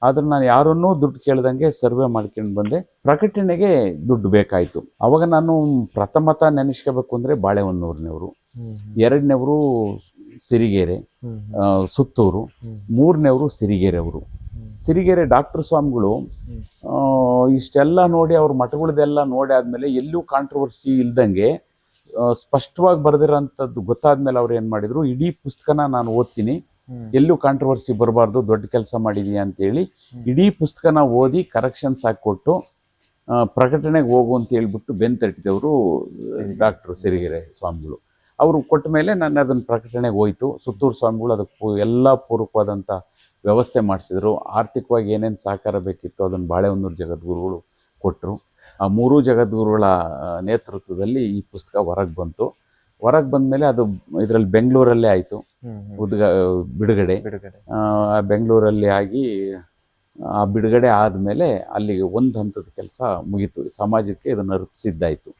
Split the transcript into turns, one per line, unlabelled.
ಆದ್ರೆ ನಾನು ಯಾರನ್ನೂ ದುಡ್ಡು ಕೇಳ್ದಂಗೆ ಸರ್ವೆ ಮಾಡ್ಕೊಂಡು ಬಂದೆ. ಪ್ರಕಟಣೆಗೆ ದುಡ್ಡು ಬೇಕಾಯಿತು. ಅವಾಗ ನಾನು ಪ್ರಥಮತ ನೆನೆಸ್ಕೋಬೇಕು ಅಂದರೆ ಬಾಳೆಹೊನ್ನೂರಿನವರು, ಎರಡನೇವರು ಸಿರಿಗೆರೆ ಸುತ್ತೂರು, ಮೂರನೇವರು ಸಿರಿಗೆರೆ ಅವರು. ಸಿರಿಗೆರೆ ಡಾಕ್ಟರ್ ಸ್ವಾಮಿಗಳು ಇಷ್ಟೆಲ್ಲ ನೋಡಿ ಅವ್ರ ಮಠಗಳದೆಲ್ಲ ನೋಡಿ ಆದಮೇಲೆ ಎಲ್ಲೂ ಕಾಂಟ್ರವರ್ಸಿ ಇಲ್ದಂಗೆ ಸ್ಪಷ್ಟವಾಗಿ ಬರೆದಿರೋಂಥದ್ದು ಗೊತ್ತಾದ್ಮೇಲೆ ಅವ್ರು ಏನು ಮಾಡಿದ್ರು, ಇಡೀ ಪುಸ್ತಕನ ನಾನು ಓದ್ತೀನಿ, ಎಲ್ಲೂ ಕಾಂಟ್ರವರ್ಸಿ ಬರಬಾರ್ದು, ದೊಡ್ಡ ಕೆಲಸ ಮಾಡಿದೀಯ ಅಂತೇಳಿ ಇಡೀ ಪುಸ್ತಕನ ಓದಿ ಕರೆಕ್ಷನ್ಸ್ ಹಾಕಿಕೊಟ್ಟು ಪ್ರಕಟಣೆಗೆ ಹೋಗು ಅಂತ ಹೇಳ್ಬಿಟ್ಟು ಬೆಂತಟ್ಟಿದವರು ಡಾಕ್ಟರ್ ಸಿರಿಗೆರೆ ಸ್ವಾಮಿಗಳು. ಅವರು ಕೊಟ್ಟ ಮೇಲೆ ನಾನು ಅದನ್ನು ಪ್ರಕಟಣೆಗೆ ಹೋಯ್ತು. ಸುತ್ತೂರು ಸ್ವಾಮಿಗಳು ಅದಕ್ಕೆ ಎಲ್ಲ ಪೂರಕವಾದಂಥ ವ್ಯವಸ್ಥೆ ಮಾಡಿಸಿದ್ರು. ಆರ್ಥಿಕವಾಗಿ ಏನೇನು ಸಹಕಾರ ಬೇಕಿತ್ತು ಅದನ್ನು ಬಾಳೆಹೊನ್ನೂರು ಜಗದ್ಗುರುಗಳು ಕೊಟ್ಟರು. ಆ ಮೂರೂ ಜಗದ್ಗುರುಗಳ ನೇತೃತ್ವದಲ್ಲಿ ಈ ಪುಸ್ತಕ ಹೊರಗೆ ಬಂತು. ಹೊರಗೆ ಬಂದಮೇಲೆ ಅದು ಇದರಲ್ಲಿ ಬೆಂಗಳೂರಲ್ಲೇ ಆಯಿತು ಬಿಡುಗಡೆ. ಬೆಂಗಳೂರಲ್ಲಿ ಆಗಿ ಆ ಬಿಡುಗಡೆ ಆದಮೇಲೆ ಅಲ್ಲಿಗೆ ಒಂದು ಹಂತದ ಕೆಲಸ ಮುಗೀತು. ಸಮಾಜಕ್ಕೆ ಇದನ್ನು ಅರ್ಪಿಸಿದ್ದಾಯಿತು.